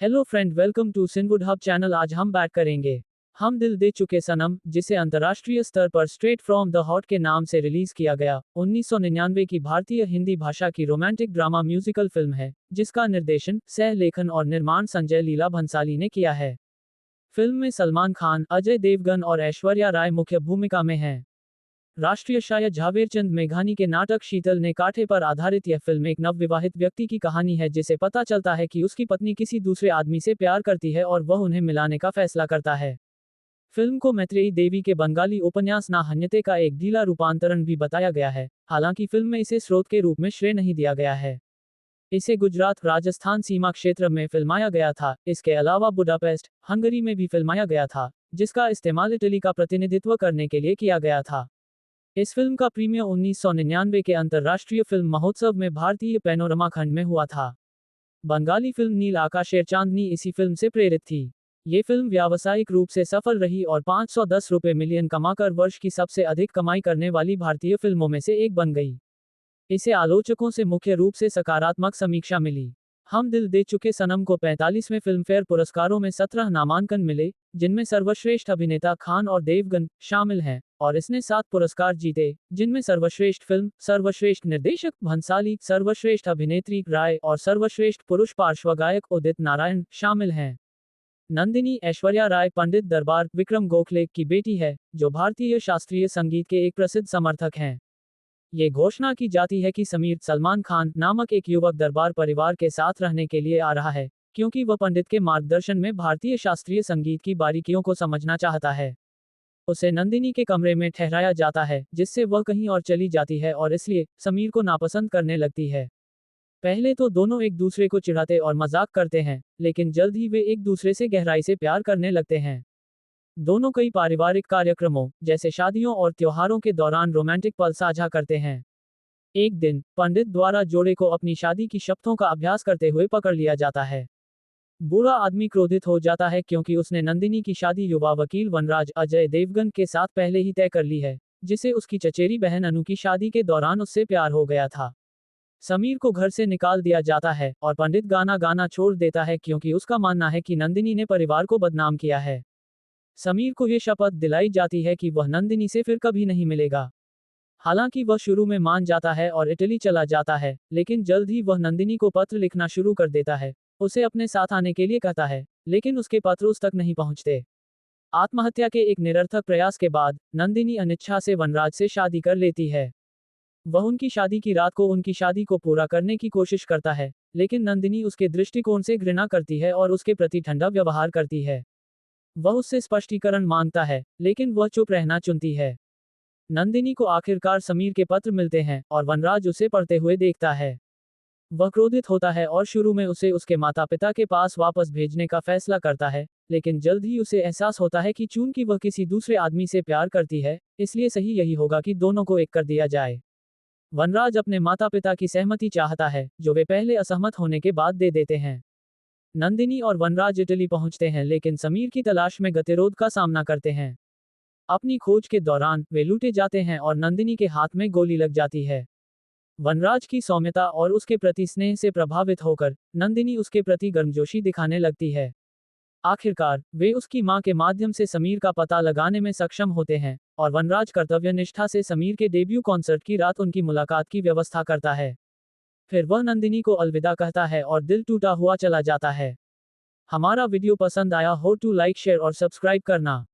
Hello friend, welcome to Sinwood hub channel. आज हम बात करेंगे हम दिल दे चुके सनम, जिसे अंतर्राष्ट्रीय स्तर पर स्ट्रेट फ्रॉम द हार्ट के नाम से रिलीज किया गया। 1999 की भारतीय हिंदी भाषा की रोमांटिक ड्रामा म्यूजिकल फिल्म है, जिसका निर्देशन, सह लेखन और निर्माण संजय लीला भंसाली ने किया है। फिल्म में सलमान खान, अजय देवगन और ऐश्वर्या राय मुख्य भूमिका में हैं। राष्ट्रीय शायद झावेरचंद मेघानी के नाटक शीतल ने कांटे पर आधारित यह फिल्म एक नवविवाहित व्यक्ति की कहानी है, जिसे पता चलता है कि उसकी पत्नी किसी दूसरे आदमी से प्यार करती है और वह उन्हें मिलाने का फैसला करता है। फिल्म को मैत्रेयी देवी के बंगाली उपन्यास ना हन्यते का एक ढीला रूपांतरण भी बताया गया है। हालांकि फिल्म में इसे स्रोत के रूप में श्रेय नहीं दिया गया है। इसे गुजरात राजस्थान सीमा क्षेत्र में फिल्माया गया था। इसके अलावा बुडापेस्ट, हंगरी में भी फिल्माया गया था, जिसका इस्तेमाल इटली का प्रतिनिधित्व करने के लिए किया गया था। इस फिल्म का प्रीमियर 1999 के अंतर्राष्ट्रीय फिल्म महोत्सव में भारतीय पैनोरमा खंड में हुआ था। बंगाली फिल्म नील आकाशेर चांदनी इसी फिल्म से प्रेरित थी। ये फिल्म व्यावसायिक रूप से सफल रही और 510 रुपये मिलियन कमाकर वर्ष की सबसे अधिक कमाई करने वाली भारतीय फिल्मों में से एक बन गई। इसे आलोचकों से मुख्य रूप से सकारात्मक समीक्षा मिली। हम दिल दे चुके सनम को 45वें फिल्मफेयर पुरस्कारों में 17 नामांकन मिले, जिनमें सर्वश्रेष्ठ अभिनेता खान और देवगन शामिल हैं, और इसने 7 पुरस्कार जीते, जिनमें सर्वश्रेष्ठ फिल्म, सर्वश्रेष्ठ निर्देशक भंसाली, सर्वश्रेष्ठ अभिनेत्री राय और सर्वश्रेष्ठ पुरुष पार्श्व गायक उदित नारायण शामिल हैं। नंदिनी ऐश्वर्या राय पंडित दरबार विक्रम गोखले की बेटी है, जो भारतीय शास्त्रीय संगीत के एक प्रसिद्ध समर्थक हैं। ये घोषणा की जाती है कि समीर सलमान खान नामक एक युवक दरबार परिवार के साथ रहने के लिए आ रहा है, क्योंकि वह पंडित के मार्गदर्शन में भारतीय शास्त्रीय संगीत की बारीकियों को समझना चाहता है। उसे नंदिनी के कमरे में ठहराया जाता है, जिससे वह कहीं और चली जाती है और इसलिए समीर को नापसंद करने लगती है। पहले तो दोनों एक दूसरे को चिढ़ाते और मजाक करते हैं, लेकिन जल्द ही वे एक दूसरे से गहराई से प्यार करने लगते हैं। दोनों कई पारिवारिक कार्यक्रमों, जैसे शादियों और त्योहारों के दौरान रोमांटिक पल साझा करते हैं। एक दिन, पंडित द्वारा जोड़े को अपनी शादी की शर्तों का अभ्यास करते हुए पकड़ लिया जाता है। बूढ़ा आदमी क्रोधित हो जाता है क्योंकि उसने नंदिनी की शादी युवा वकील वनराज अजय देवगन के साथ पहले ही तय कर ली है, जिसे उसकी चचेरी बहन अनु की शादी के दौरान उससे प्यार हो गया था। समीर को घर से निकाल दिया जाता है और पंडित गाना गाना छोड़ देता है क्योंकि उसका मानना है कि नंदिनी ने परिवार को बदनाम किया है। समीर को ये शपथ दिलाई जाती है कि वह नंदिनी से फिर कभी नहीं मिलेगा। हालांकि वह शुरू में मान जाता है और इटली चला जाता है, लेकिन जल्द ही वह नंदिनी को पत्र लिखना शुरू कर देता है, उसे अपने साथ आने के लिए कहता है, लेकिन उसके पत्र उस तक नहीं पहुंचते। आत्महत्या के एक निरर्थक प्रयास के बाद, नंदिनी अनिच्छा से वनराज से शादी कर लेती है। वह उनकी शादी की रात को उनकी शादी को पूरा करने की कोशिश करता है, लेकिन नंदिनी उसके दृष्टिकोण से घृणा करती है और उसके प्रति ठंडा व्यवहार करती है। वह उससे स्पष्टीकरण मांगता है, लेकिन वह चुप रहना चुनती है। नंदिनी को आखिरकार समीर के पत्र मिलते हैं और वनराज उसे पढ़ते हुए देखता है। वह क्रोधित होता है और शुरू में उसे उसके माता पिता के पास वापस भेजने का फैसला करता है, लेकिन जल्द ही उसे एहसास होता है कि चूंकि वह किसी दूसरे आदमी से प्यार करती है, इसलिए सही यही होगा कि दोनों को एक कर दिया जाए। वनराज अपने माता पिता की सहमति चाहता है, जो वे पहले असहमत होने के बाद दे देते हैं। नंदिनी और वनराज इटली पहुंचते हैं, लेकिन समीर की तलाश में गतिरोध का सामना करते हैं। अपनी खोज के दौरान वे लूटे जाते हैं और नंदिनी के हाथ में गोली लग जाती है। वनराज की सौम्यता और उसके प्रति स्नेह से प्रभावित होकर नंदिनी उसके प्रति गर्मजोशी दिखाने लगती है। आखिरकार, वे उसकी मां के माध्यम से समीर का पता लगाने में सक्षम होते हैं, और वनराज कर्तव्यनिष्ठा से समीर के डेब्यू कॉन्सर्ट की रात उनकी मुलाकात की व्यवस्था करता है। फिर वह नंदिनी को अलविदा कहता है और दिल टूटा हुआ चला जाता है। हमारा वीडियो पसंद आया हो तो लाइक, शेयर और सब्सक्राइब करना।